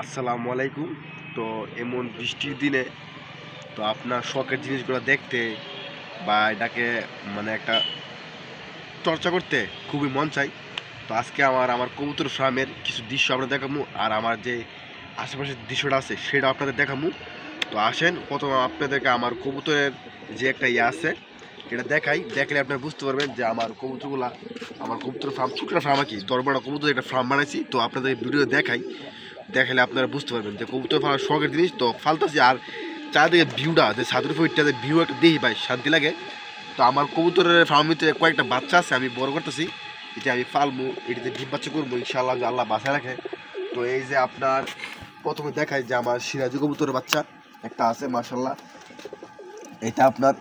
আসসালামু আলাইকুম। তো এমন বৃষ্টির দিনে তো আপনার শখের জিনিসগুলো দেখতে বা এটাকে একটা চর্চা করতে খুবই মন চাই। তো আজকে আমার কবুতর ফার্মের কিছু দৃশ্য আপনাদের দেখাবো, আর আমার যে আশেপাশের দৃশ্যটা আছে সেটা আপনাদের দেখাবো। তো আসেন প্রথম আপনাদেরকে আমার কবুতরের যে একটা আছে এটা দেখাই, দেখলে আপনারা বুঝতে পারবেন যে আমার কবুতর ফার্ম ছোটো ফার্ম আর কি, দরবারা কবুতর একটা ফার্ম বানাইছি। তো আপনাদের ভিডিও দেখালে আপনারা বুঝতে পারবেন যে কবুতর ফার্ম শখের জিনিস তো ফালতাছি। আর চারিদিকে ভিউটা যে সাদুর ফুটটাতে ভিউ একটা দেখি ভাই শান্তি লাগে। তো আমার কবুতরের ফার্মিতে কয়েকটা বাচ্চা আছে, আমি বড় করতেছি, এটা আমি ফালমু, এটিতে ডিম বাচ্চা করবো ইনশাআল্লাহ, যে আল্লাহ বাসায় রাখে। তো এই যে আপনার প্রথমে দেখাই যে আমার সিরাজি কবুতরের বাচ্চা একটা আছে মাশাআল্লাহ, এটা আপনার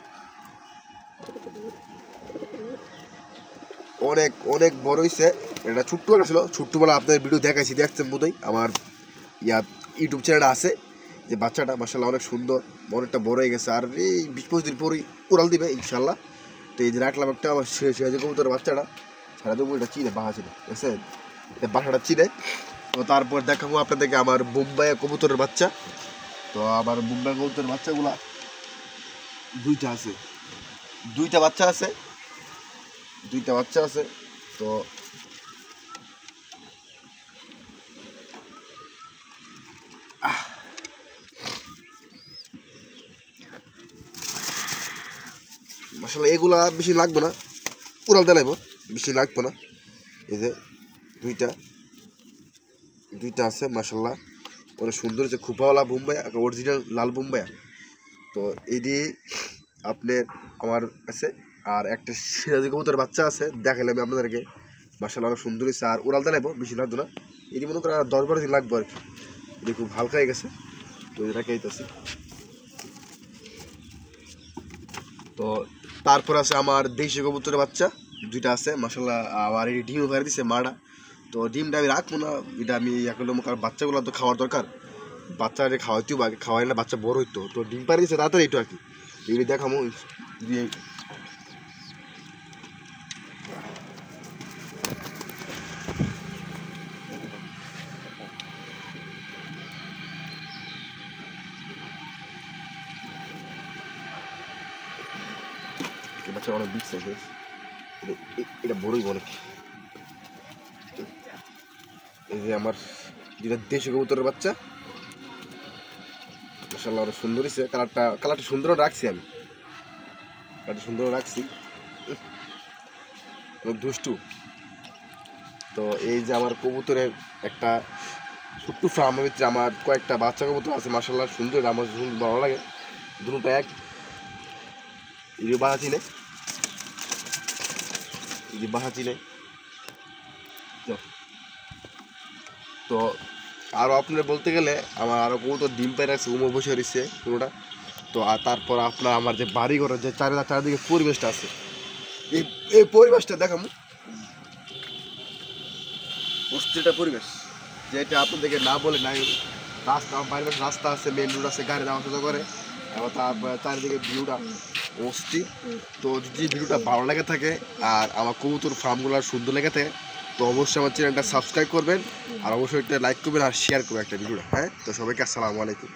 অনেক অনেক বড় হয়েছে। এটা ছোট্ট ছিল, ছোট্টবেলা আপনাদের ভিডিও দেখাইছি, দেখছেন বোধহয় আমার ইউটিউব চ্যানেল আছে। যে বাচ্চাটা মাশাআল্লাহ অনেক সুন্দর, অনেকটা বড় হয়ে গেছে, আর এই 20-25 দিন পরেই উড়াল দিবে ইনশাআল্লাহ। তো এই যে রাখলাম একটা আমার সিরাজি কবুতরের বাচ্চাটা, সারা এটা চিনে বাসা চিনে, বুঝছেন, বাসাটা চিনে। তো তারপর দেখাবো আপনাদেরকে আমার বোম্বাই কবুতরের বাচ্চা। তো আমার বোম্বাই কবুতরের বাচ্চাগুলা দুইটা বাচ্চা আছে। তো মাশাআল্লাহ এগুলা বেশি লাগবে না, উড়াল দেলাইব, বেশি লাগবে না। এই যে দুইটা আছে মাশাআল্লাহ, অনেক সুন্দর হচ্ছে, খুপাওয়ালা বোম্বাই, অরিজিনাল লাল বোম্বাই। তো এই দিয়ে আপনার আমার আছে, আর একটা সিরাজি কবুতরের বাচ্চা আছে, দেখালে আমি আপনাদেরকে মাশাআল্লাহ অনেক সুন্দর হয়েছে। আর উড়াল দেলাইব, বেশি লাগবে না, এটি মনে করেন 10-12 দিন লাগবে আর কি, এটি খুব হালকা হয়ে গেছে। তো এটাকে আইতেছি। তো তারপর আছে আমার দেশি কবুতরের বাচ্চা দুইটা আছে মাশাআল্লাহ, আবার এই ডিমও বের দিছে মাটা। তো ডিমটা আমি রাখবো না, এটা আমি এখন কারণ বাচ্চাগুলো তো খাওয়ার দরকার, বাচ্চারে খাওয়াইতেও আগে, খাওয়াই না বাচ্চা বড় হইতো। তো ডিম পাড়ি দিচ্ছে তাড়াতাড়ি একটু আর কি, এগুলি দেখামো দিয়ে। বাচ্চা অনেক বিগ সাইজ, এটা বড়ই অনেক। এই যে আমার যেটা দেশি কবুতরের বাচ্চা মাশাআল্লাহ অনেক সুন্দর হয়েছে, কালারটা সুন্দর রাখছি, আমি কালারটা সুন্দর রাখছি, অনেক দুষ্টু। তো এই যে আমার কবুতরের একটা ছোট্ট ফার্মের ভিতরে আমার কয়েকটা বাচ্চা কবুতর আছে মাশাআল্লাহ সুন্দর, আমার ভালো লাগে দুটো এক। এই যে বাহা চিনে। তো আরও আপনারা বলতে গেলে আমার আরও কবুতর ডিম পেয়ে রাখছে, উমো বসে রয়েছে পুরোটা। তো আর তারপর আপনার আমার যে বাড়িঘরের যে চারিদিকে পরিবেশটা আছে, এই পরিবেশটা দেখাবো, অস্থিরটা পরিবেশ, যেটা আপনাদেরকে না বলে নাই। রাস্তা বাইরের রাস্তা আছে, মেন রোড আছে, গাড়ি যাওয়া আসা করে, এবং তারপর চারিদিকে ভিউটা অস্থির। তো যদি ভিডিওটা ভালো লেগে থাকে আর আমার কবুতর ফার্মগুলো সুন্দর লেগে থাকে, তো অবশ্যই আমার চ্যানেলটা সাবস্ক্রাইব করবেন, আর অবশ্যই একটা লাইক করবেন আর শেয়ার করবেন একটা ভিডিওটা। হ্যাঁ, তো সবাইকে আসসালামু আলাইকুম।